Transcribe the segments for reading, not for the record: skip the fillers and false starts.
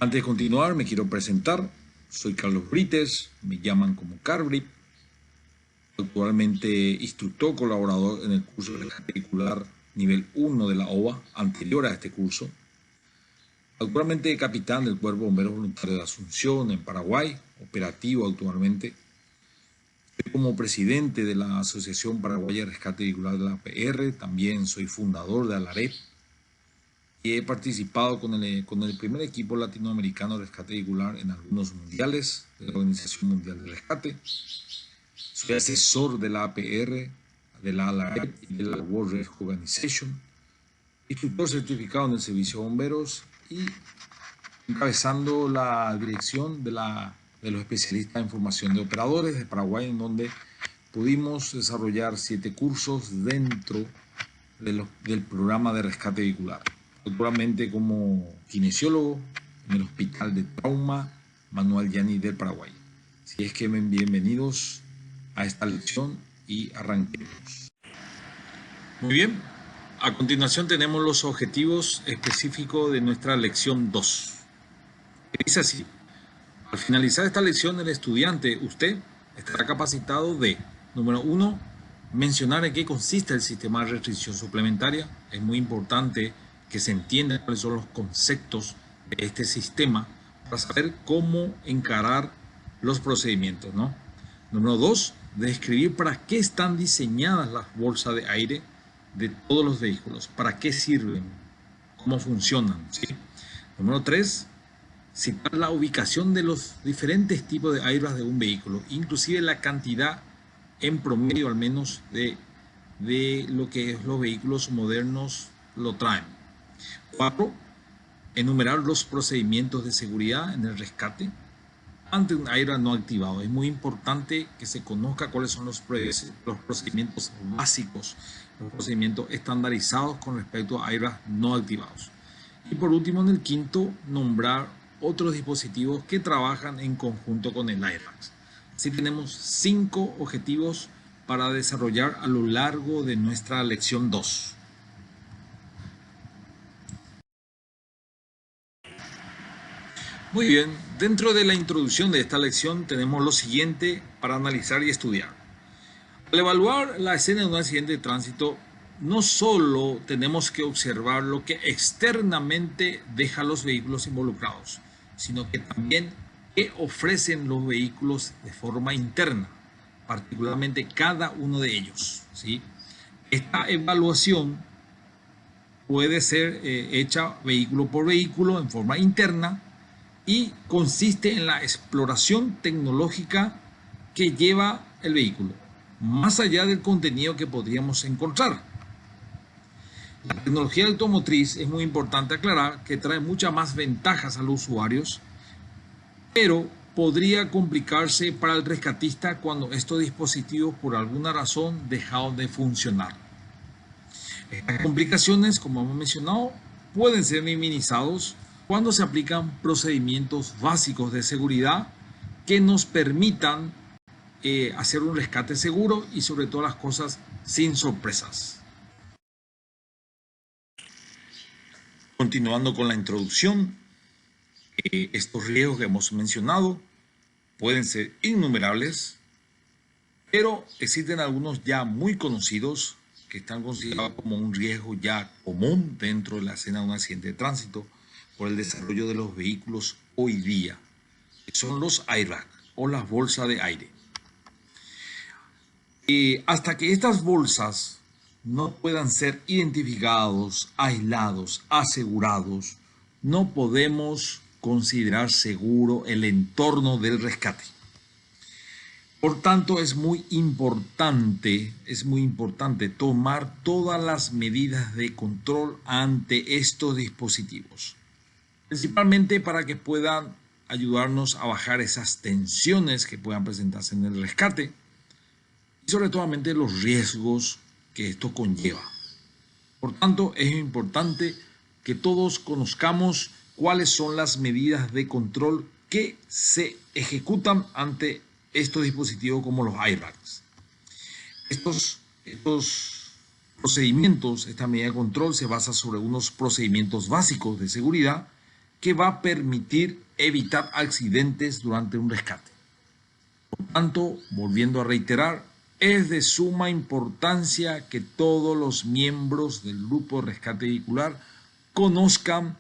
Antes de continuar, me quiero presentar. Soy Carlos Brites, me llaman como Carbri. Actualmente instructor colaborador en el curso de rescate vehicular nivel 1 de la OVA, anterior a este curso. Actualmente capitán del Cuerpo de Bomberos Voluntarios de Asunción, en Paraguay, operativo actualmente. Estoy como presidente de la Asociación Paraguaya de Rescate Vehicular de la APR, también soy fundador de ALAREP. Y he participado con el primer equipo latinoamericano de rescate vehicular en algunos mundiales de la Organización Mundial de Rescate. Soy asesor de la APR, de la ALAREP y de la World Rescue Organization. Instructor certificado en el Servicio de Bomberos y encabezando la dirección de los especialistas en formación de operadores de Paraguay, en donde pudimos desarrollar 7 cursos dentro del programa de rescate vehicular. Actualmente como kinesiólogo en el Hospital de Trauma Manuel Yani del Paraguay. Así es que bienvenidos a esta lección y arranquemos. Muy bien, a continuación tenemos los objetivos específicos de nuestra lección 2. Dice así: al finalizar esta lección, el estudiante, usted, estará capacitado de, número 1, mencionar en qué consiste el sistema de restricción suplementaria. Es muy importante que se entiendan cuáles son los conceptos de este sistema para saber cómo encarar los procedimientos, ¿no? Número 2, describir para qué están diseñadas las bolsas de aire de todos los vehículos, para qué sirven, cómo funcionan, ¿sí? Número 3, citar la ubicación de los diferentes tipos de airbags de un vehículo, inclusive la cantidad en promedio al menos de lo que los vehículos modernos lo traen. 4. Enumerar los procedimientos de seguridad en el rescate ante un airbag no activado. Es muy importante que se conozca cuáles son los procedimientos básicos, los procedimientos estandarizados con respecto a airbags no activados. Y por último, en el 5, nombrar otros dispositivos que trabajan en conjunto con el airbag. Así tenemos 5 objetivos para desarrollar a lo largo de nuestra lección 2. Muy bien, dentro de la introducción de esta lección tenemos lo siguiente para analizar y estudiar. Al evaluar la escena de un accidente de tránsito, no solo tenemos que observar lo que externamente deja los vehículos involucrados, sino que también qué ofrecen los vehículos de forma interna, particularmente cada uno de ellos, ¿sí? Esta evaluación puede ser hecha vehículo por vehículo en forma interna y consiste en la exploración tecnológica que lleva el vehículo, más allá del contenido que podríamos encontrar. La tecnología automotriz, es muy importante aclarar, que trae muchas más ventajas a los usuarios, pero podría complicarse para el rescatista cuando estos dispositivos por alguna razón dejaron de funcionar. Estas complicaciones, como hemos mencionado, pueden ser minimizados cuando se aplican procedimientos básicos de seguridad que nos permitan hacer un rescate seguro y sobre todas las cosas sin sorpresas. Continuando con la introducción, estos riesgos que hemos mencionado pueden ser innumerables, pero existen algunos ya muy conocidos que están considerados como un riesgo ya común dentro de la escena de un accidente de tránsito por el desarrollo de los vehículos hoy día, que son los airbags o las bolsas de aire. Hasta que estas bolsas no puedan ser identificados, aislados, asegurados, no podemos considerar seguro el entorno del rescate. Por tanto, es muy importante tomar todas las medidas de control ante estos dispositivos, principalmente para que puedan ayudarnos a bajar esas tensiones que puedan presentarse en el rescate y sobre todo los riesgos que esto conlleva. Por tanto, es importante que todos conozcamos cuáles son las medidas de control que se ejecutan ante estos dispositivos como los airbags. Estos procedimientos, esta medida de control se basa sobre unos procedimientos básicos de seguridad que va a permitir evitar accidentes durante un rescate. Por tanto, volviendo a reiterar, es de suma importancia que todos los miembros del grupo de rescate vehicular conozcan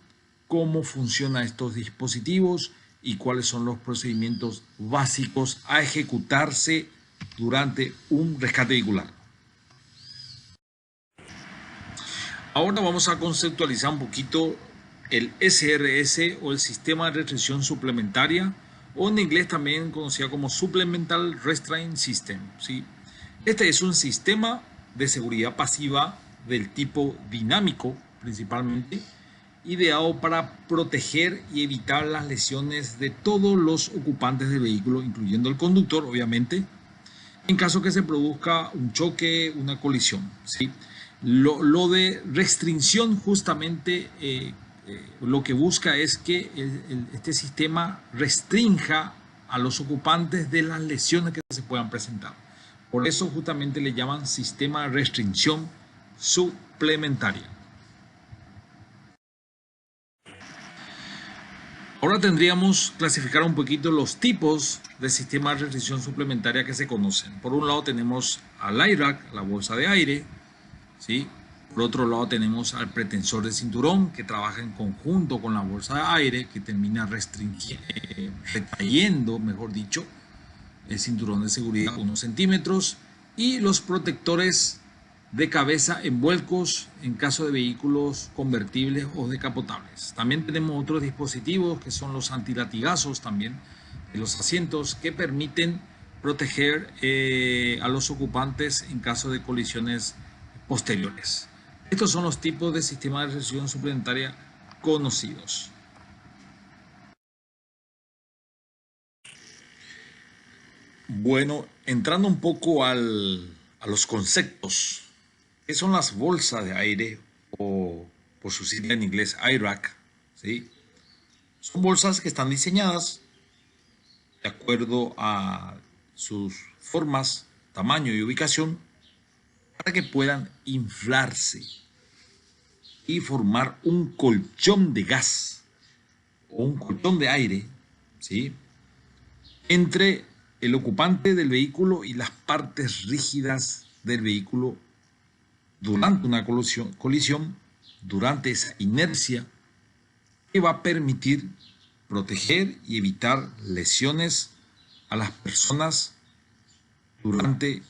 cómo funcionan estos dispositivos y cuáles son los procedimientos básicos a ejecutarse durante un rescate vehicular. Ahora vamos a conceptualizar un poquito el SRS o el Sistema de Restricción Suplementaria, o en inglés también conocido como Supplemental Restraint System, ¿sí? Este es un sistema de seguridad pasiva del tipo dinámico, principalmente, ideado para proteger y evitar las lesiones de todos los ocupantes del vehículo, incluyendo el conductor, obviamente, en caso que se produzca un choque, una colisión, ¿sí? Lo de restricción justamente lo que busca es que este sistema restrinja a los ocupantes de las lesiones que se puedan presentar. Por eso justamente le llaman sistema de restricción suplementaria. Ahora tendríamos que clasificar un poquito los tipos de sistema de restricción suplementaria que se conocen. Por un lado tenemos al IRAC, la bolsa de aire, ¿sí? Por otro lado tenemos al pretensor de cinturón, que trabaja en conjunto con la bolsa de aire, que termina retrayendo, mejor dicho, el cinturón de seguridad unos centímetros, y los protectores de cabeza en vuelcos en caso de vehículos convertibles o decapotables. También tenemos otros dispositivos que son los antilatigazos también de los asientos, que permiten proteger a los ocupantes en caso de colisiones posteriores. Estos son los tipos de sistema de restricción suplementaria conocidos. Bueno, entrando un poco a los conceptos, ¿qué son las bolsas de aire o por su sigla en inglés IRAC? ¿Sí? Son bolsas que están diseñadas de acuerdo a sus formas, tamaño y ubicación para que puedan inflarse y formar un colchón de gas o un colchón de aire, ¿sí?, entre el ocupante del vehículo y las partes rígidas del vehículo durante una colisión, durante esa inercia que va a permitir proteger y evitar lesiones a las personas durante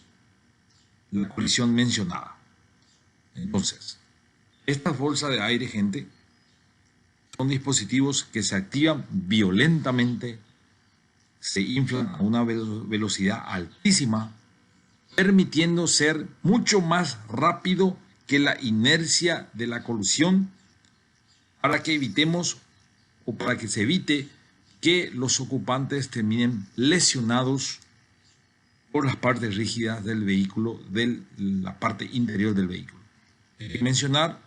la colisión mencionada. Entonces, estas bolsas de aire, gente, son dispositivos que se activan violentamente, se inflan a una velocidad altísima, permitiendo ser mucho más rápido que la inercia de la colisión, para que evitemos o para que se evite que los ocupantes terminen lesionados por las partes rígidas del vehículo, de la parte interior del vehículo. Hay que mencionar,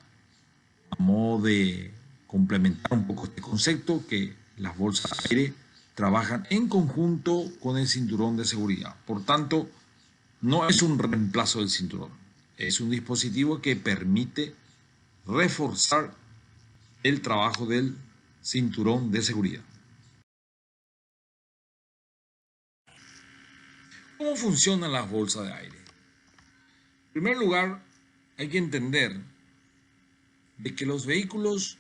a modo de complementar un poco este concepto, que las bolsas de aire trabajan en conjunto con el cinturón de seguridad. Por tanto, no es un reemplazo del cinturón. Es un dispositivo que permite reforzar el trabajo del cinturón de seguridad. ¿Cómo funcionan las bolsas de aire? En primer lugar, hay que entender de que los vehículos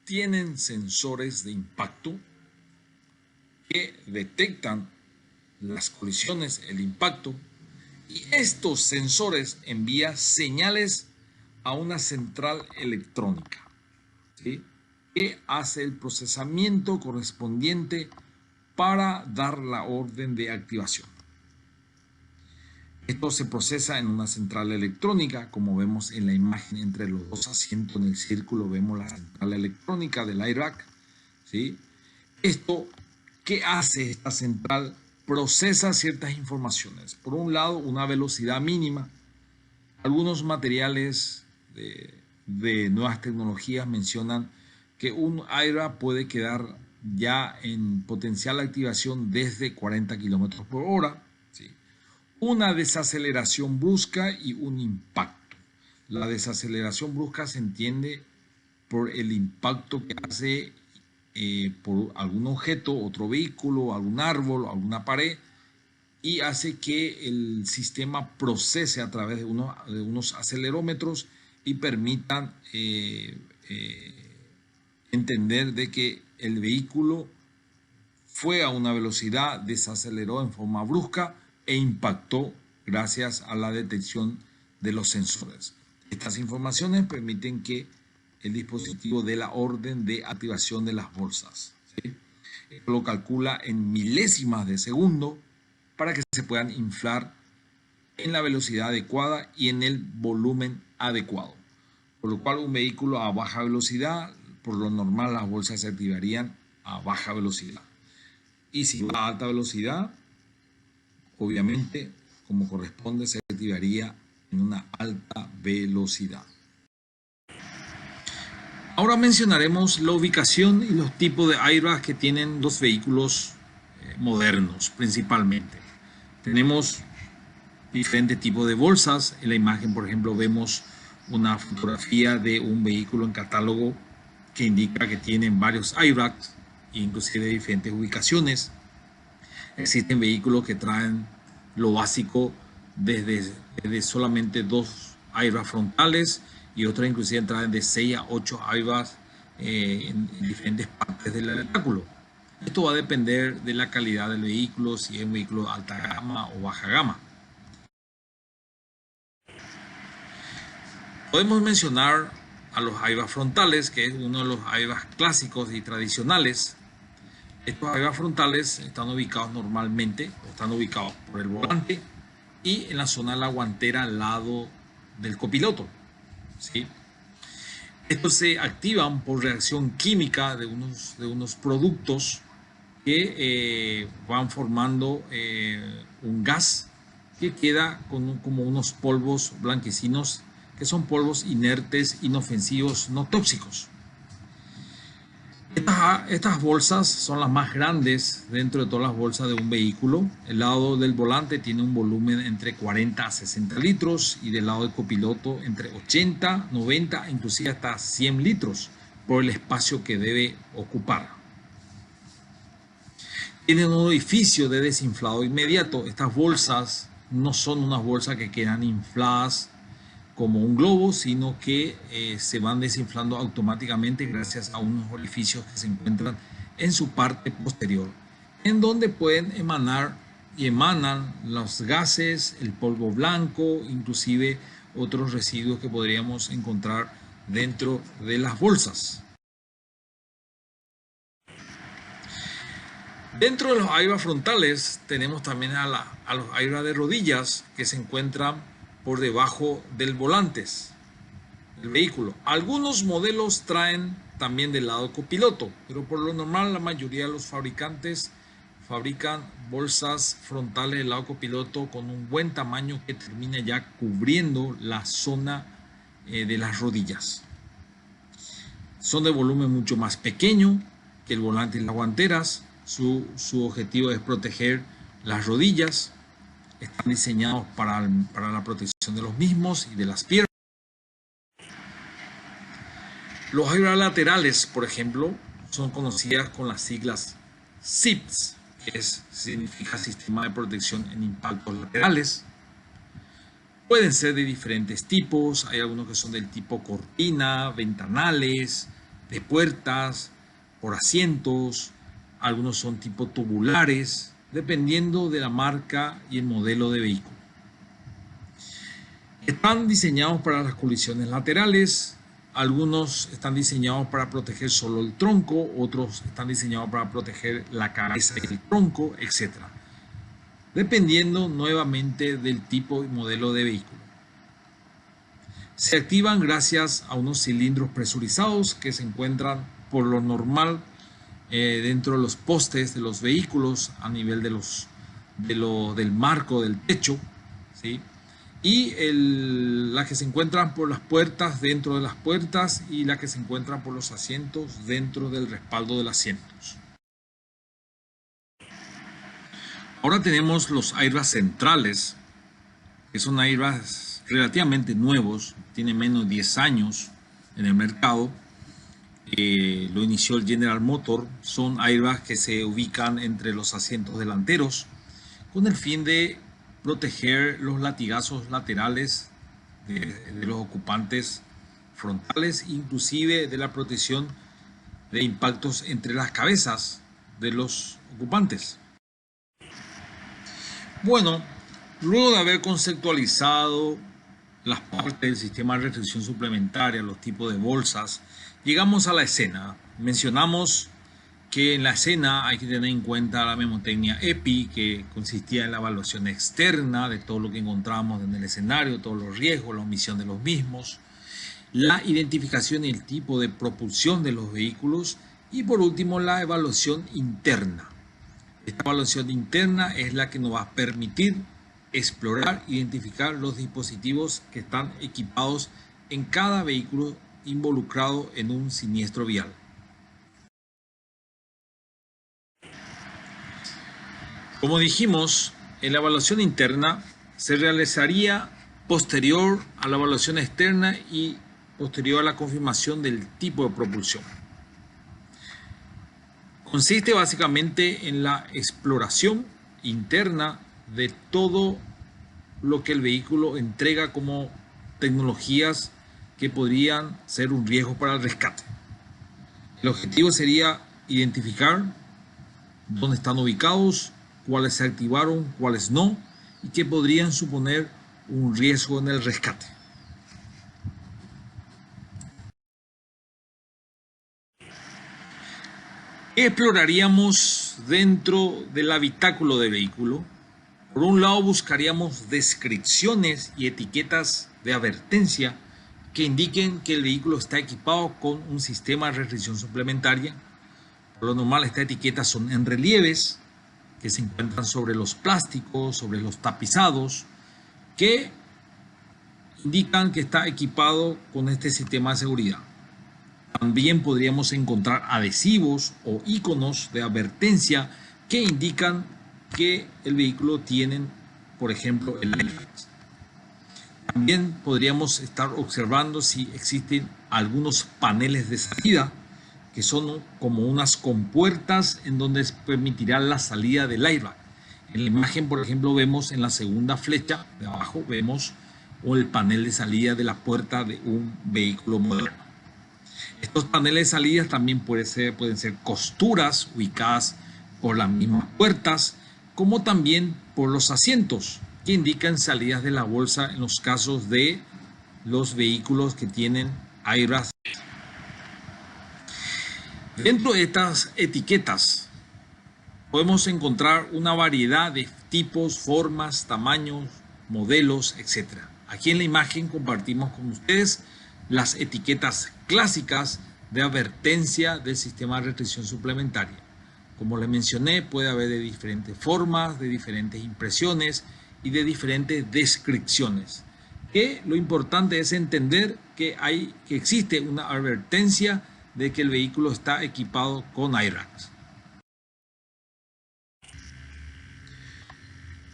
tienen sensores de impacto que detectan las colisiones, el impacto, y estos sensores envían señales a una central electrónica, ¿sí?, que hace el procesamiento correspondiente para dar la orden de activación. Esto se procesa en una central electrónica, como vemos en la imagen entre los dos asientos en el círculo, vemos la central electrónica del IRAC, ¿sí? Esto, ¿qué hace esta central? Procesa ciertas informaciones. Por un lado, una velocidad mínima. Algunos materiales de nuevas tecnologías mencionan que un IRAC puede quedar ya en potencial activación desde 40 km por hora. ¿Sí? Una desaceleración brusca y un impacto. La desaceleración brusca se entiende por el impacto que hace por algún objeto, otro vehículo, algún árbol, alguna pared, y hace que el sistema procese a través de unos acelerómetros y permitan entender de que el vehículo fue a una velocidad, desaceleró en forma brusca e impactó gracias a la detección de los sensores. Estas informaciones permiten que el dispositivo dé la orden de activación de las bolsas, ¿sí? Esto lo calcula en milésimas de segundo para que se puedan inflar en la velocidad adecuada y en el volumen adecuado. Por lo cual un vehículo a baja velocidad, por lo normal las bolsas se activarían a baja velocidad. Y si va a alta velocidad, obviamente, como corresponde, se activaría en una alta velocidad. Ahora mencionaremos la ubicación y los tipos de airbags que tienen los vehículos modernos principalmente. Tenemos diferentes tipos de bolsas. En la imagen, por ejemplo, vemos una fotografía de un vehículo en catálogo que indica que tienen varios airbags, inclusive de diferentes ubicaciones. Existen vehículos que traen lo básico desde solamente 2 airbags frontales y otros inclusive traen de 6 a 8 airbags en diferentes partes del habitáculo. Esto va a depender de la calidad del vehículo, si es un vehículo de alta gama o baja gama. Podemos mencionar a los airbags frontales, que es uno de los airbags clásicos y tradicionales. Estos airbags frontales están ubicados normalmente, están ubicados por el volante y en la zona de la guantera al lado del copiloto, ¿sí? Estos se activan por reacción química de unos productos que van formando un gas que queda como unos polvos blanquecinos, que son polvos inertes, inofensivos, no tóxicos. Estas bolsas son las más grandes dentro de todas las bolsas de un vehículo. El lado del volante tiene un volumen entre 40 a 60 litros y del lado del copiloto entre 80, 90, inclusive hasta 100 litros por el espacio que debe ocupar. Tienen un orificio de desinflado inmediato. Estas bolsas no son unas bolsas que quedan infladas como un globo, sino que se van desinflando automáticamente gracias a unos orificios que se encuentran en su parte posterior, en donde pueden emanan los gases, el polvo blanco, inclusive otros residuos que podríamos encontrar dentro de las bolsas. Dentro de los airbags frontales tenemos también a los airbags de rodillas que se encuentran por debajo del volante del vehículo. Algunos modelos traen también del lado copiloto, pero por lo normal la mayoría de los fabricantes fabrican bolsas frontales del lado copiloto con un buen tamaño que termina ya cubriendo la zona de las rodillas. Son de volumen mucho más pequeño que el volante y las guanteras. Su objetivo es proteger las rodillas. Están diseñados para la protección de los mismos y de las piernas. Los airbags laterales, por ejemplo, son conocidas con las siglas SIPs, que significa Sistema de Protección en Impactos Laterales. Pueden ser de diferentes tipos. Hay algunos que son del tipo cortina, ventanales, de puertas, por asientos. Algunos son tipo tubulares, dependiendo de la marca y el modelo de vehículo. Están diseñados para las colisiones laterales. Algunos están diseñados para proteger solo el tronco, otros están diseñados para proteger la cabeza y el tronco, etc. Dependiendo nuevamente del tipo y modelo de vehículo. Se activan gracias a unos cilindros presurizados que se encuentran por lo normal dentro de los postes de los vehículos a nivel del marco del techo, ¿sí? Y la que se encuentran por las puertas dentro de las puertas y la que se encuentran por los asientos dentro del respaldo de los asientos. Ahora tenemos los airbags centrales, que son airbags relativamente nuevos, tienen menos de 10 años en el mercado, lo inició el General Motors. Son airbags que se ubican entre los asientos delanteros con el fin de proteger los latigazos laterales de los ocupantes frontales, inclusive de la protección de impactos entre las cabezas de los ocupantes. Bueno, luego de haber conceptualizado las partes del sistema de restricción suplementaria, los tipos de bolsas, llegamos a la escena. Mencionamos que en la escena hay que tener en cuenta la memotecnia EPI, que consistía en la evaluación externa de todo lo que encontramos en el escenario, todos los riesgos, la omisión de los mismos, la identificación y el tipo de propulsión de los vehículos y por último la evaluación interna. Esta evaluación interna es la que nos va a permitir explorar, identificar los dispositivos que están equipados en cada vehículo involucrado en un siniestro vial. Como dijimos, en la evaluación interna se realizaría posterior a la evaluación externa y posterior a la confirmación del tipo de propulsión. Consiste básicamente en la exploración interna de todo lo que el vehículo entrega como tecnologías que podrían ser un riesgo para el rescate. El objetivo sería identificar dónde están ubicados, cuáles se activaron, cuáles no, y que podrían suponer un riesgo en el rescate. Exploraríamos dentro del habitáculo del vehículo. Por un lado buscaríamos descripciones y etiquetas de advertencia que indiquen que el vehículo está equipado con un sistema de restricción suplementaria. Por lo normal estas etiquetas son en relieves que se encuentran sobre los plásticos, sobre los tapizados, que indican que está equipado con este sistema de seguridad. También podríamos encontrar adhesivos o iconos de advertencia que indican que el vehículo tiene, por ejemplo, el airbag. También podríamos estar observando si existen algunos paneles de salida que son como unas compuertas en donde permitirá la salida del airbag. En la imagen, por ejemplo, vemos en la segunda flecha de abajo, vemos el panel de salida de la puerta de un vehículo moderno. Estos paneles de salida también pueden ser costuras ubicadas por las mismas puertas, como también por los asientos que indican salidas de la bolsa en los casos de los vehículos que tienen airbags. Dentro de estas etiquetas podemos encontrar una variedad de tipos, formas, tamaños, modelos, etc. Aquí en la imagen compartimos con ustedes las etiquetas clásicas de advertencia del sistema de restricción suplementaria. Como les mencioné, puede haber de diferentes formas, de diferentes impresiones y de diferentes descripciones. Que lo importante es entender que existe una advertencia de que el vehículo está equipado con airbags.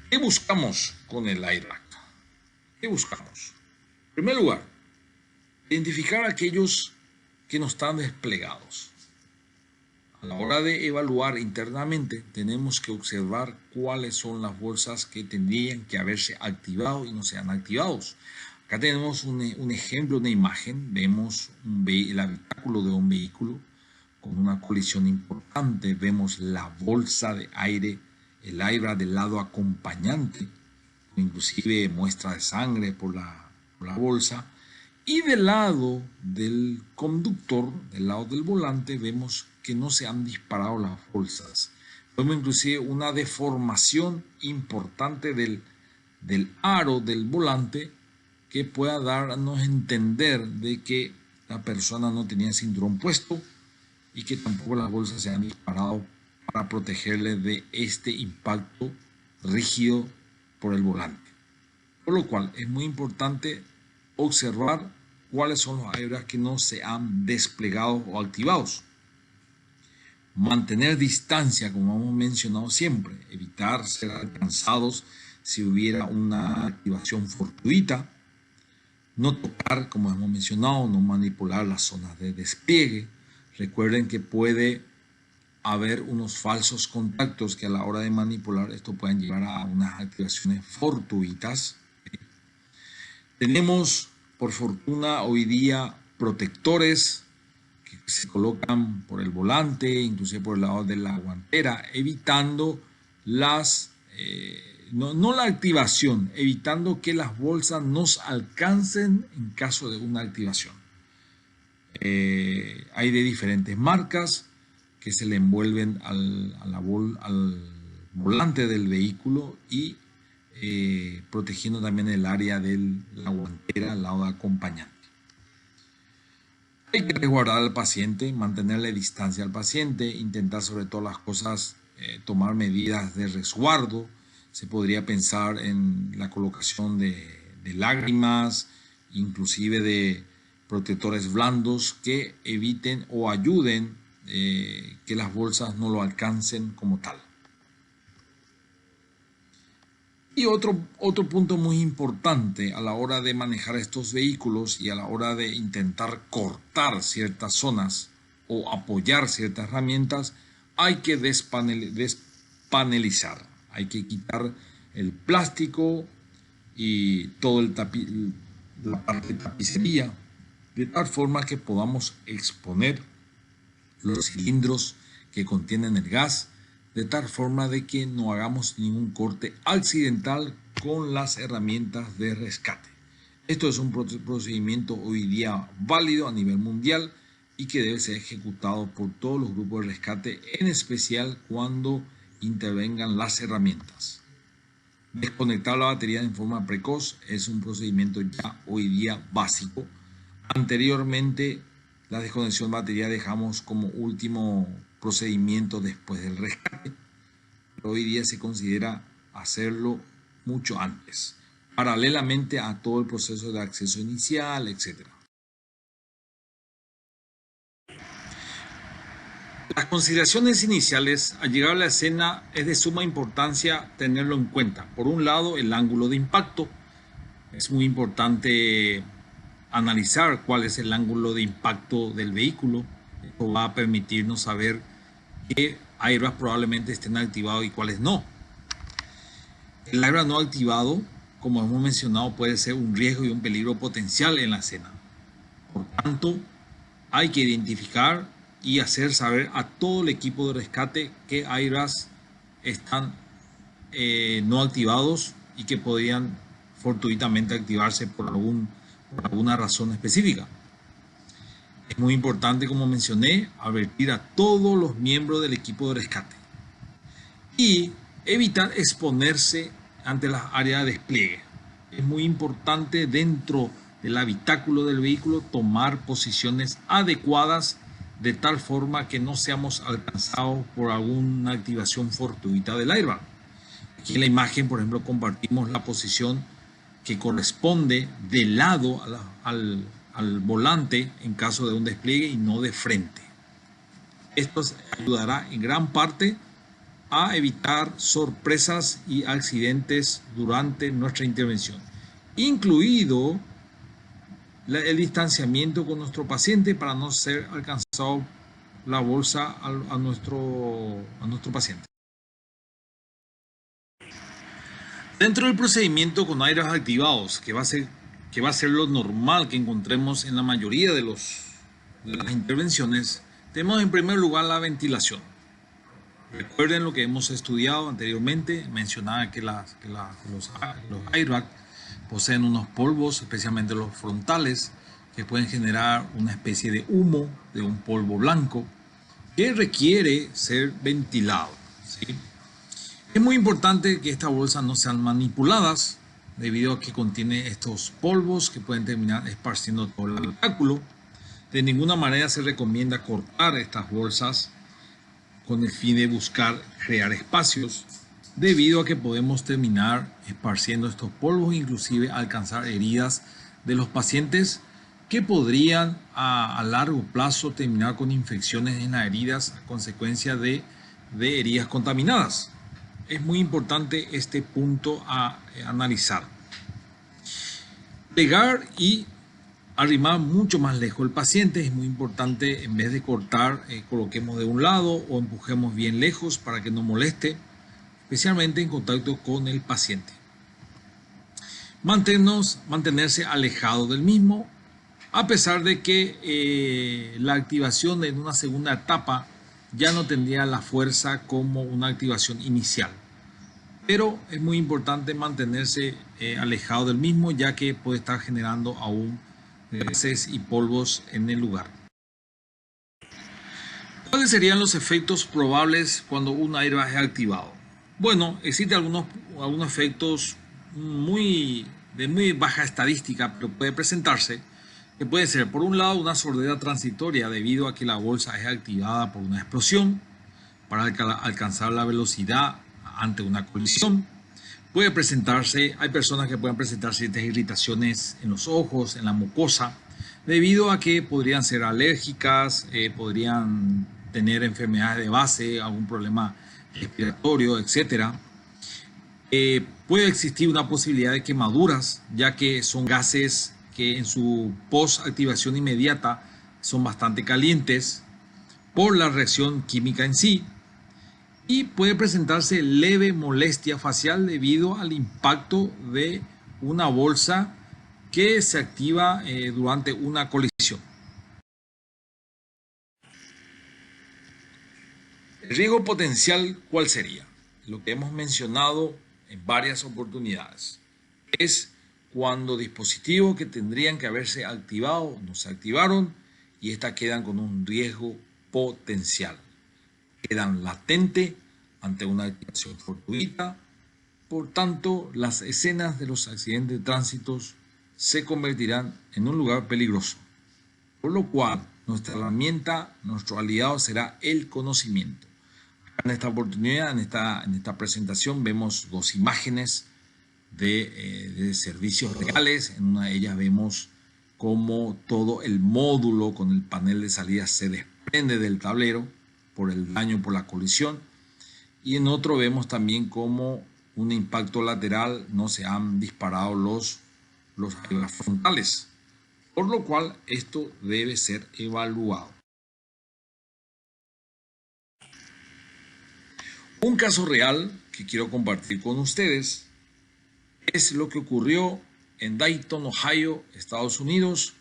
¿Qué buscamos con el airbag? ¿Qué buscamos? En primer lugar, identificar aquellos que no están desplegados. A la hora de evaluar internamente, tenemos que observar cuáles son las bolsas que tendrían que haberse activado y no se han activados. Acá tenemos un ejemplo, una imagen. Vemos el habitáculo de un vehículo con una colisión importante. Vemos la bolsa de aire, el airbag del lado acompañante, inclusive muestra de sangre por la bolsa. Y del lado del conductor, del lado del volante, vemos que no se han disparado las bolsas. Vemos inclusive una deformación importante del aro del volante que pueda darnos a entender de que la persona no tenía cinturón puesto y que tampoco las bolsas se han disparado para protegerle de este impacto rígido por el volante. Por lo cual es muy importante observar cuáles son los airbags que no se han desplegado o activados. Mantener distancia, como hemos mencionado siempre, evitar ser alcanzados si hubiera una activación fortuita, no tocar, como hemos mencionado, no manipular las zonas de despliegue, Recuerden que puede haber unos falsos contactos que a la hora de manipular esto pueden llevar a unas activaciones fortuitas. Tenemos, por fortuna, hoy día protectores que se colocan por el volante, inclusive por el lado de la guantera, evitando no la activación, evitando que las bolsas nos alcancen en caso de una activación. Hay de diferentes marcas que se le envuelven al volante del vehículo y protegiendo también el área de la guantera al lado acompañante. Hay que resguardar al paciente, mantenerle distancia al paciente, intentar sobre todas las cosas tomar medidas de resguardo. Se podría pensar en la colocación de lágrimas, inclusive de protectores blandos que eviten o ayuden que las bolsas no lo alcancen como tal. Y otro punto muy importante a la hora de manejar estos vehículos y a la hora de intentar cortar ciertas zonas o apoyar ciertas herramientas, hay que despanelizar. Hay que quitar el plástico y todo la parte de tapicería, de tal forma que podamos exponer los cilindros que contienen el gas, de tal forma de que no hagamos ningún corte accidental con las herramientas de rescate. Esto es un procedimiento hoy día válido a nivel mundial y que debe ser ejecutado por todos los grupos de rescate, en especial cuando intervengan las herramientas. Desconectar la batería en forma precoz es un procedimiento ya hoy día básico. Anteriormente, la desconexión de batería dejamos como último procedimiento después del rescate, pero hoy día se considera hacerlo mucho antes, paralelamente a todo el proceso de acceso inicial, etc. Las consideraciones iniciales al llegar a la escena es de suma importancia tenerlo en cuenta. Por un lado, el ángulo de impacto. Es muy importante analizar cuál es el ángulo de impacto del vehículo. Esto va a permitirnos saber qué airbags probablemente estén activados y cuáles no. El airbag no activado, como hemos mencionado, puede ser un riesgo y un peligro potencial en la escena. Por tanto, hay que identificar y hacer saber a todo el equipo de rescate qué airbags están no activados y que podrían fortuitamente activarse por alguna razón específica. Es muy importante, como mencioné, advertir a todos los miembros del equipo de rescate y evitar exponerse ante las áreas de despliegue. Es muy importante dentro del habitáculo del vehículo tomar posiciones adecuadas de tal forma que no seamos alcanzados por alguna activación fortuita del airbag. Aquí en la imagen, por ejemplo, compartimos la posición que corresponde de lado al volante en caso de un despliegue y no de frente. Esto ayudará en gran parte a evitar sorpresas y accidentes durante nuestra intervención, incluido el distanciamiento con nuestro paciente para no ser alcanzado la bolsa a nuestro paciente. Dentro del procedimiento con airbags activados, que va a ser lo normal que encontremos en la mayoría de las intervenciones, tenemos en primer lugar la ventilación. Recuerden lo que hemos estudiado anteriormente, mencionaba que los airbags poseen unos polvos, especialmente los frontales, que pueden generar una especie de humo, de un polvo blanco, que requiere ser ventilado, ¿sí? Es muy importante que estas bolsas no sean manipuladas, debido a que contiene estos polvos que pueden terminar esparciendo todo el habitáculo. De ninguna manera se recomienda cortar estas bolsas con el fin de buscar crear espacios, debido a que podemos terminar esparciendo estos polvos e inclusive alcanzar heridas de los pacientes que podrían a largo plazo terminar con infecciones en las heridas a consecuencia de heridas contaminadas. Es muy importante este punto a analizar. Pegar y arrimar mucho más lejos el paciente. Es muy importante, en vez de cortar, coloquemos de un lado o empujemos bien lejos para que no moleste, especialmente en contacto con el paciente. Mantenerse alejado del mismo, a pesar de que la activación en una segunda etapa ya no tendría la fuerza como una activación inicial. Pero es muy importante mantenerse alejado del mismo, ya que puede estar generando aún gases y polvos en el lugar. ¿Cuáles serían los efectos probables cuando un airbag es activado? Bueno, existen algunos efectos de muy baja estadística, pero puede presentarse, que puede ser, por un lado, una sordera transitoria debido a que la bolsa es activada por una explosión para alcanzar la velocidad ante una colisión. Puede presentarse, hay personas que pueden presentar ciertas irritaciones en los ojos, en la mucosa, debido a que podrían ser alérgicas, podrían tener enfermedades de base, algún problema respiratorio, etc. Puede existir una posibilidad de quemaduras, ya que son gases que en su post-activación inmediata son bastante calientes por la reacción química en sí. Y puede presentarse leve molestia facial debido al impacto de una bolsa que se activa durante una colisión. El riesgo potencial, ¿cuál sería? Lo que hemos mencionado en varias oportunidades. Es cuando dispositivos que tendrían que haberse activado no se activaron y estas quedan con un riesgo potencial. Quedan latentes ante una activación fortuita. Por tanto, las escenas de los accidentes de tránsito se convertirán en un lugar peligroso. Por lo cual, nuestra herramienta, nuestro aliado será el conocimiento. En esta oportunidad, en esta presentación, vemos dos imágenes de servicios reales. En una de ellas vemos cómo todo el módulo con el panel de salida se desprende del tablero por el daño por la colisión, y en otro vemos también cómo un impacto lateral no se han disparado los frontales, por lo cual esto debe ser evaluado. Un caso real que quiero compartir con ustedes es lo que ocurrió en Dayton, Ohio, Estados Unidos,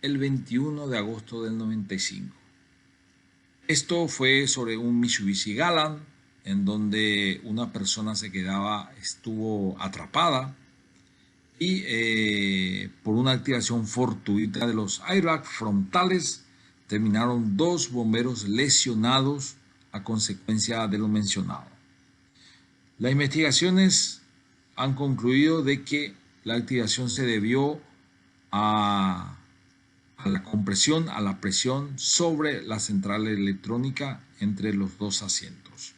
el 21 de agosto del 95. Esto fue sobre un Mitsubishi Galant, en donde una persona estuvo atrapada y por una activación fortuita de los airbags frontales terminaron 2 bomberos lesionados a consecuencia de lo mencionado. Las investigaciones han concluido de que la activación se debió a la compresión, a la presión sobre la central electrónica entre los dos asientos.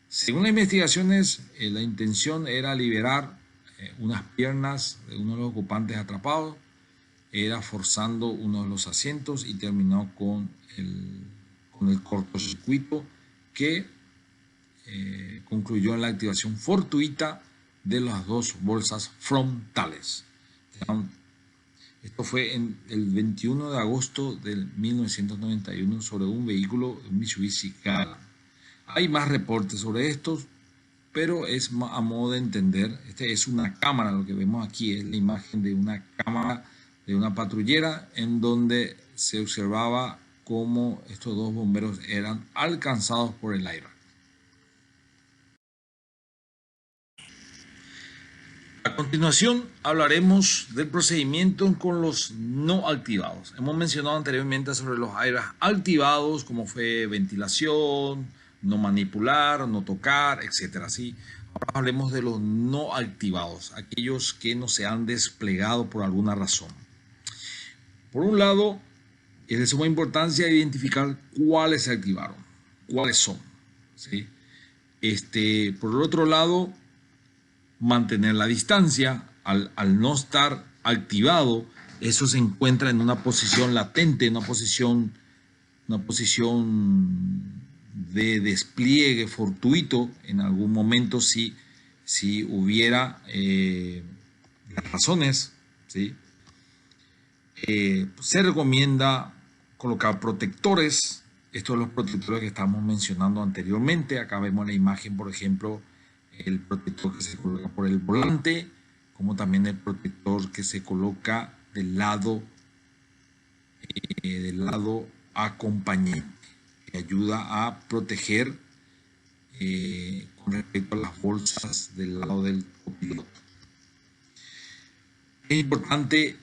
Según las investigaciones, la intención era liberar unas piernas de uno de los ocupantes atrapados, era forzando uno de los asientos y terminó con el cortocircuito que concluyó en la activación fortuita de las 2 bolsas frontales. Esto fue el 21 de agosto de 1991 sobre un vehículo Mitsubishi Galant. Hay más reportes sobre estos, pero es a modo de entender. Este es una cámara, lo que vemos aquí es la imagen de una cámara de una patrullera en donde se observaba cómo estos 2 bomberos eran alcanzados por el airbag. A continuación hablaremos del procedimiento con los no activados. Hemos mencionado anteriormente sobre los airbags activados, como fue ventilación, no manipular, no tocar, etc. ¿Sí? Ahora hablemos de los no activados, aquellos que no se han desplegado por alguna razón. Por un lado, es de suma importancia identificar cuáles se activaron, cuáles son. ¿Sí? Por el otro lado, mantener la distancia. Al no estar activado, eso se encuentra en una posición latente, una posición de despliegue fortuito en algún momento si hubiera razones, ¿sí? Se recomienda colocar protectores. Estos son los protectores que estamos mencionando anteriormente. Acá vemos la imagen, por ejemplo, el protector que se coloca por el volante, como también el protector que se coloca del lado acompañante, que ayuda a proteger con respecto a las bolsas del lado del copiloto. Es importante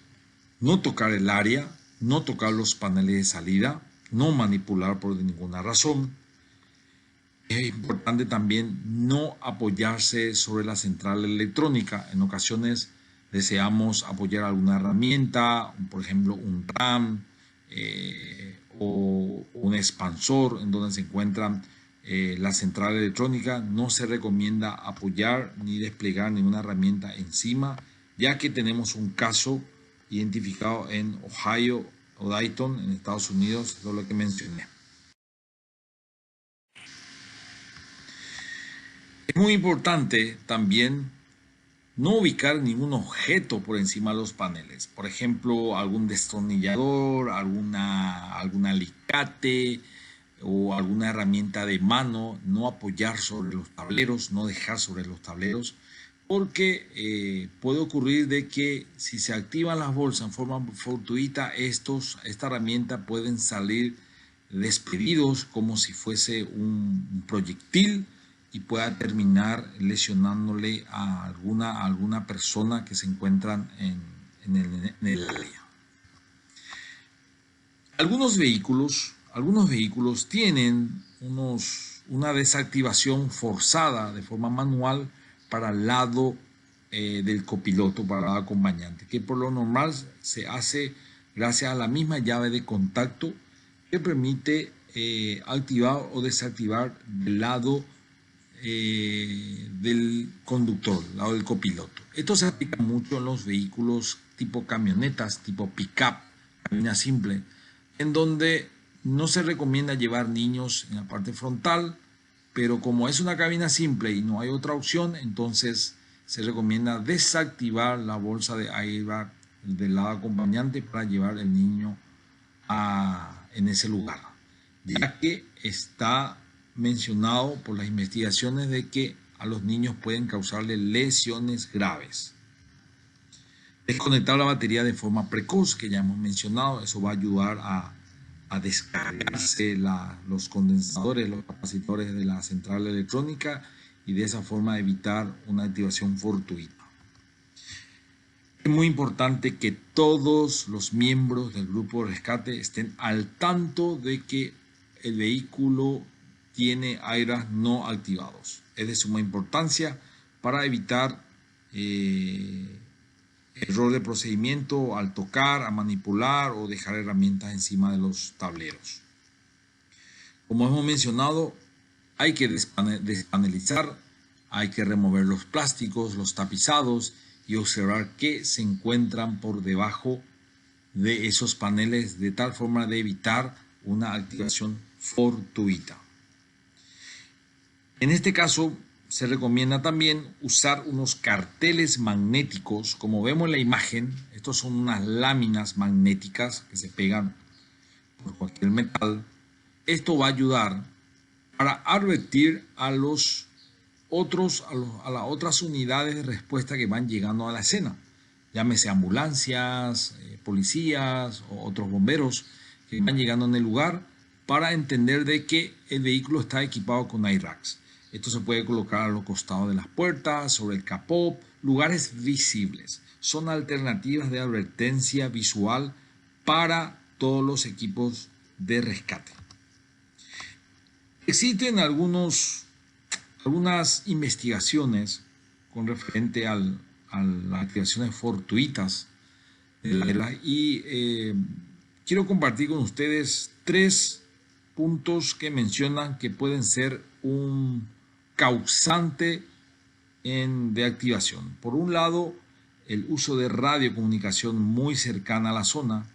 no tocar el área, no tocar los paneles de salida, no manipular por ninguna razón. Es importante también no apoyarse sobre la central electrónica. En ocasiones deseamos apoyar alguna herramienta, por ejemplo un RAM o un expansor en donde se encuentra la central electrónica. No se recomienda apoyar ni desplegar ninguna herramienta encima, ya que tenemos un caso identificado en Ohio o Dayton, en Estados Unidos, todo lo que mencioné. Es muy importante también no ubicar ningún objeto por encima de los paneles. Por ejemplo, algún destornillador, algún alicate o alguna herramienta de mano. No apoyar sobre los tableros, no dejar sobre los tableros, porque puede ocurrir de que si se activan las bolsas en forma fortuita, esta herramienta pueden salir despedidos como si fuese un proyectil y pueda terminar lesionándole a alguna persona que se encuentran en el área. Algunos vehículos tienen una desactivación forzada de forma manual para el lado del copiloto, para el lado acompañante, que por lo normal se hace gracias a la misma llave de contacto que permite activar o desactivar del lado del conductor, del lado del copiloto. Esto se aplica mucho en los vehículos tipo camionetas, tipo pick-up, cabina simple, en donde no se recomienda llevar niños en la parte frontal, pero como es una cabina simple y no hay otra opción, entonces se recomienda desactivar la bolsa de airbag del lado acompañante para llevar el niño en ese lugar, ya que está mencionado por las investigaciones de que a los niños pueden causarle lesiones graves. Desconectar la batería de forma precoz, que ya hemos mencionado, eso va a ayudar a descargarse los condensadores, los capacitores de la central electrónica y de esa forma evitar una activación fortuita. Es muy importante que todos los miembros del grupo de rescate estén al tanto de que el vehículo tiene airbags no activados. Es de suma importancia para evitar error de procedimiento al tocar, a manipular o dejar herramientas encima de los tableros. Como hemos mencionado, hay que despanelizar, hay que remover los plásticos, los tapizados y observar qué se encuentran por debajo de esos paneles, de tal forma de evitar una activación fortuita. En este caso, se recomienda también usar unos carteles magnéticos, como vemos en la imagen. Estos son unas láminas magnéticas que se pegan por cualquier metal. Esto va a ayudar para advertir a las otras unidades de respuesta que van llegando a la escena, llámese ambulancias, policías o otros bomberos que van llegando en el lugar, para entender de que el vehículo está equipado con airbags. Esto se puede colocar a los costados de las puertas, sobre el capó, lugares visibles. Son alternativas de advertencia visual para todos los equipos de rescate. Existen algunas investigaciones con referente a las activaciones fortuitas y quiero compartir con ustedes 3 puntos que mencionan que pueden ser un causante de activación. Por un lado, el uso de radiocomunicación muy cercana a la zona,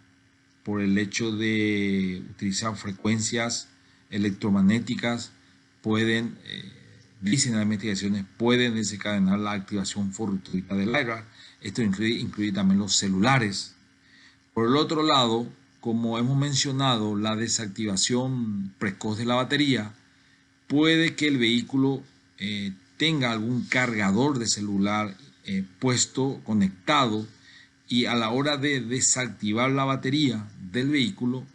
por el hecho de utilizar frecuencias electromagnéticas, dicen las investigaciones, pueden desencadenar la activación fortuita del airbag. Esto incluye también los celulares. Por el otro lado, como hemos mencionado, la desactivación precoz de la batería puede que el vehículo tenga algún cargador de celular puesto, conectado, y a la hora de desactivar la batería del vehículo,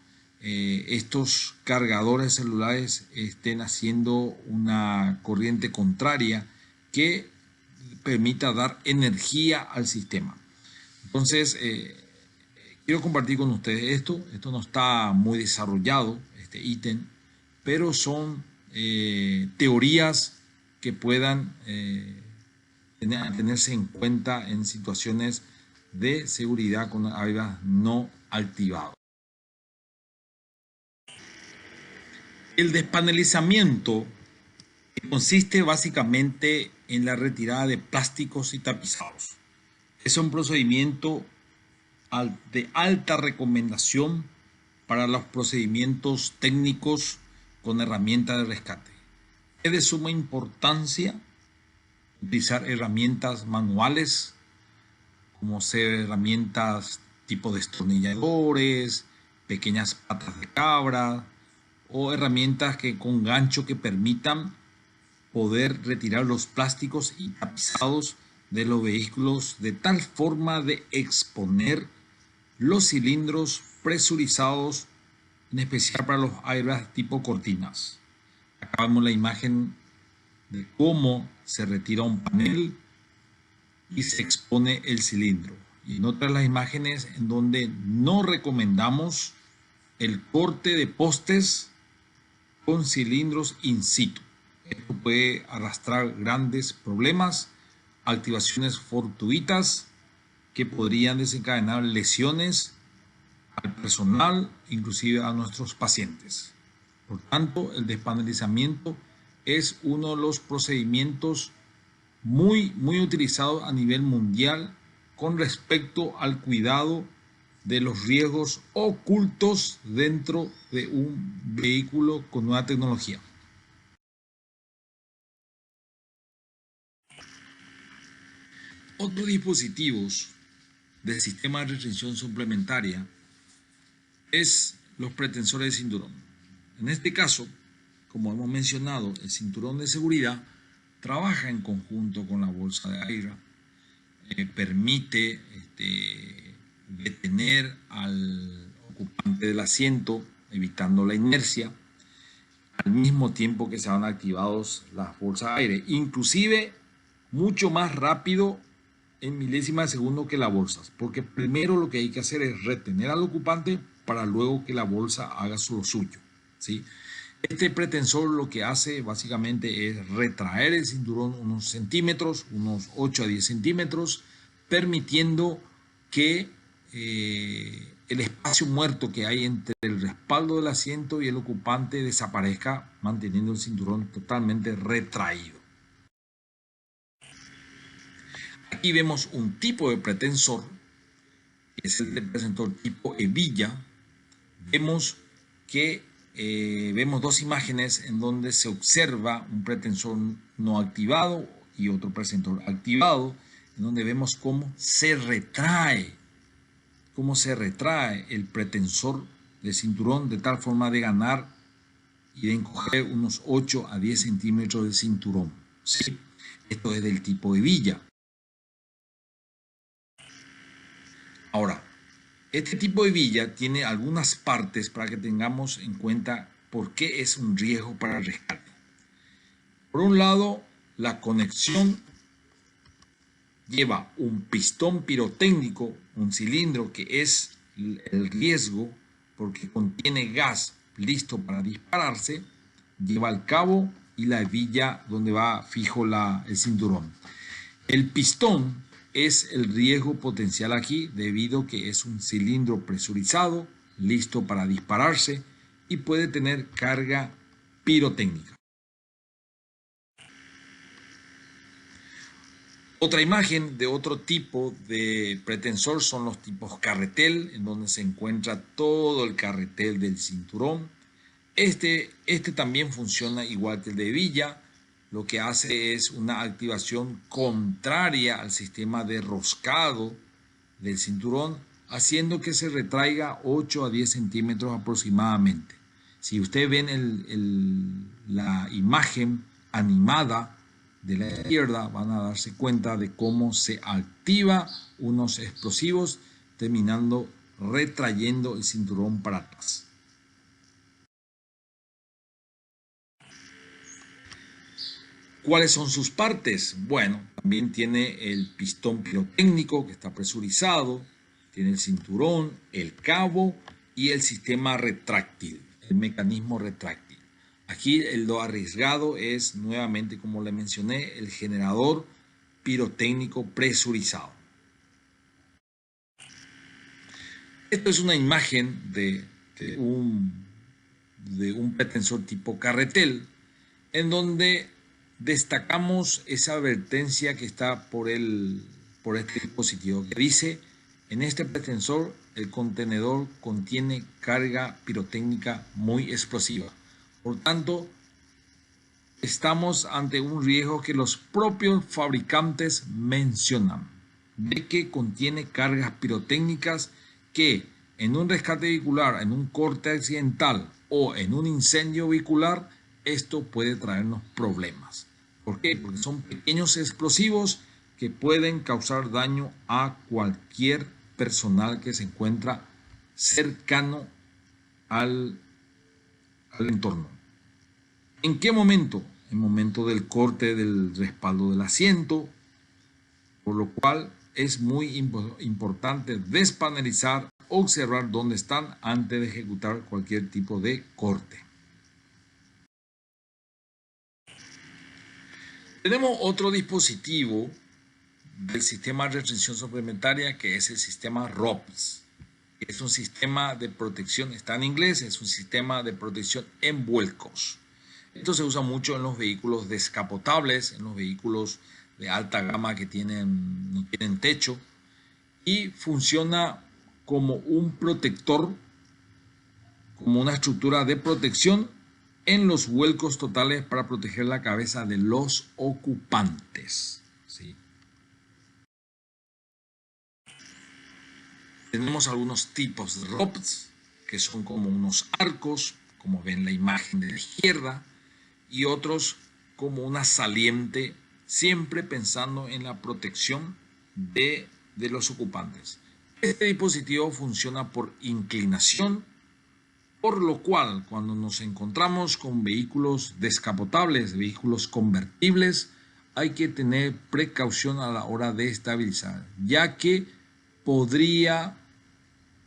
estos cargadores celulares estén haciendo una corriente contraria que permita dar energía al sistema. Entonces, quiero compartir con ustedes esto no está muy desarrollado, este ítem, pero son teorías que puedan tenerse en cuenta en situaciones de seguridad con airbag no activado. El despanelizamiento consiste básicamente en la retirada de plásticos y tapizados. Es un procedimiento de alta recomendación para los procedimientos técnicos con herramientas de rescate. Es de suma importancia utilizar herramientas manuales, como ser herramientas tipo destornilladores, pequeñas patas de cabra o herramientas con gancho que permitan poder retirar los plásticos y tapizados de los vehículos de tal forma de exponer los cilindros presurizados, en especial para los airbags tipo cortinas. Acá vemos la imagen de cómo se retira un panel y se expone el cilindro. Y en otras las imágenes en donde no recomendamos el corte de postes con cilindros in situ. Esto puede arrastrar grandes problemas, activaciones fortuitas que podrían desencadenar lesiones al personal, inclusive a nuestros pacientes. Por tanto, el despanelizamiento es uno de los procedimientos muy utilizados a nivel mundial con respecto al cuidado de los riesgos ocultos dentro de un vehículo con nueva tecnología. Otros dispositivos del sistema de restricción suplementaria es los pretensores de cinturón. En este caso, como hemos mencionado, el cinturón de seguridad trabaja en conjunto con la bolsa de aire, permite detener al ocupante del asiento, evitando la inercia, al mismo tiempo que se van activados las bolsas de aire, inclusive mucho más rápido en milésimas de segundo que las bolsas, porque primero lo que hay que hacer es retener al ocupante para luego que la bolsa haga lo suyo, ¿sí? Este pretensor lo que hace básicamente es retraer el cinturón unos centímetros, unos 8 a 10 centímetros, permitiendo que el espacio muerto que hay entre el respaldo del asiento y el ocupante desaparezca, manteniendo el cinturón totalmente retraído. Aquí vemos un tipo de pretensor, que es el pretensor tipo hebilla. Vemos que vemos dos imágenes en donde se observa un pretensor no activado y otro pretensor activado, en donde vemos cómo se retrae el pretensor de cinturón de tal forma de ganar y de encoger unos 8 a 10 centímetros de cinturón, ¿sí? Esto es del tipo hebilla. Ahora, este tipo de hebilla tiene algunas partes para que tengamos en cuenta por qué es un riesgo para el rescate. Por un lado, la conexión lleva un pistón pirotécnico, un cilindro que es el riesgo porque contiene gas listo para dispararse, lleva el cabo y la hebilla donde va fijo el cinturón. El pistón es el riesgo potencial aquí debido a que es un cilindro presurizado, listo para dispararse y puede tener carga pirotécnica. Otra imagen de otro tipo de pretensor son los tipos carretel, en donde se encuentra todo el carretel del cinturón. Este también funciona igual que el de hebilla. Lo que hace es una activación contraria al sistema de roscado del cinturón haciendo que se retraiga 8 a 10 centímetros aproximadamente. Si ustedes ven la imagen animada de la izquierda, van a darse cuenta de cómo se activa unos explosivos, terminando retrayendo el cinturón para atrás. ¿Cuáles son sus partes? Bueno, también tiene el pistón pirotécnico que está presurizado, tiene el cinturón, el cabo y el sistema retráctil, el mecanismo retráctil. Aquí lo arriesgado es nuevamente, como le mencioné, el generador pirotécnico presurizado. Esto es una imagen de un pretensor tipo carretel, en donde destacamos esa advertencia que está por este dispositivo, que dice: en este pretensor el contenedor contiene carga pirotécnica muy explosiva. Por tanto, estamos ante un riesgo que los propios fabricantes mencionan, de que contiene cargas pirotécnicas que en un rescate vehicular, en un corte accidental o en un incendio vehicular, esto puede traernos problemas. ¿Por qué? Porque son pequeños explosivos que pueden causar daño a cualquier personal que se encuentra cercano al entorno. ¿En qué momento? En el momento del corte del respaldo del asiento, por lo cual es muy importante despanelizar, observar dónde están antes de ejecutar cualquier tipo de corte. Tenemos otro dispositivo del sistema de restricción suplementaria, que es el sistema ROPS. Es un sistema de protección, está en inglés, es un sistema de protección en vuelcos. Esto se usa mucho en los vehículos descapotables, en los vehículos de alta gama que no tienen techo, y funciona como un protector, como una estructura de protección en los vuelcos totales para proteger la cabeza de los ocupantes. ¿Sí? Tenemos algunos tipos de ROPS, que son como unos arcos, como ven la imagen de la izquierda, y otros como una saliente, siempre pensando en la protección de los ocupantes. Este dispositivo funciona por inclinación, por lo cual cuando nos encontramos con vehículos descapotables, vehículos convertibles, hay que tener precaución a la hora de estabilizar, ya que podría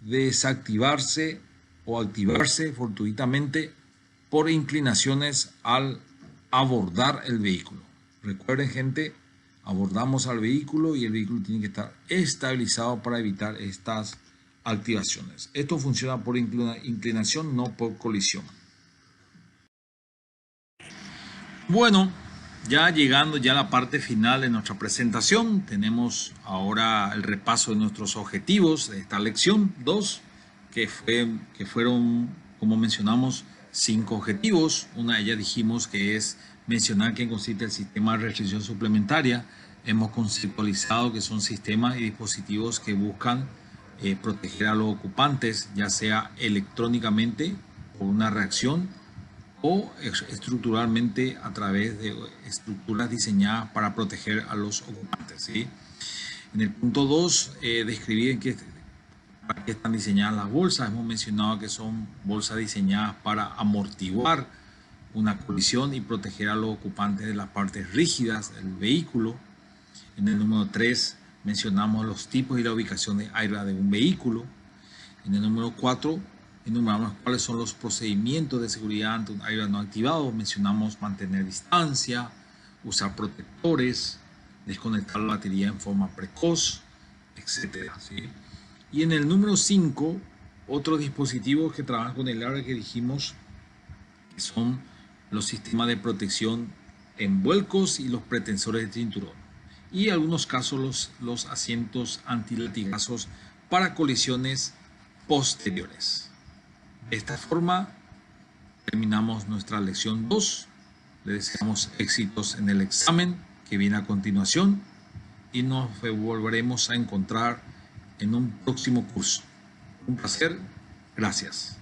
desactivarse o activarse fortuitamente por inclinaciones al abordar el vehículo. Recuerden, gente, abordamos al vehículo y el vehículo tiene que estar estabilizado para evitar estas activaciones. Esto funciona por inclinación, no por colisión. Bueno, ya llegando ya a la parte final de nuestra presentación, tenemos ahora el repaso de nuestros objetivos de esta lección 2, que fueron, como mencionamos, 5 objetivos. Una de ellas dijimos que es mencionar qué consiste el sistema de restricción suplementaria. Hemos conceptualizado que son sistemas y dispositivos que buscan proteger a los ocupantes, ya sea electrónicamente por una reacción o estructuralmente a través de estructuras diseñadas para proteger a los ocupantes. ¿Sí? En el punto 2, describir para qué están diseñadas las bolsas. Hemos mencionado que son bolsas diseñadas para amortiguar una colisión y proteger a los ocupantes de las partes rígidas del vehículo. En el número 3 mencionamos los tipos y la ubicación de airbag de un vehículo. En el número 4 enumeramos cuáles son los procedimientos de seguridad ante un airbag no activado. Mencionamos mantener distancia, usar protectores, desconectar la batería en forma precoz, etc. ¿Sí? Y en el número 5, otros dispositivos que trabajan con el airbag que dijimos que son los sistemas de protección en vuelcos y los pretensores de cinturón. Y en algunos casos los asientos antilatigazos para colisiones posteriores. De esta forma terminamos nuestra lección 2. Le deseamos éxitos en el examen que viene a continuación y nos volveremos a encontrar en un próximo curso. Un placer. Gracias.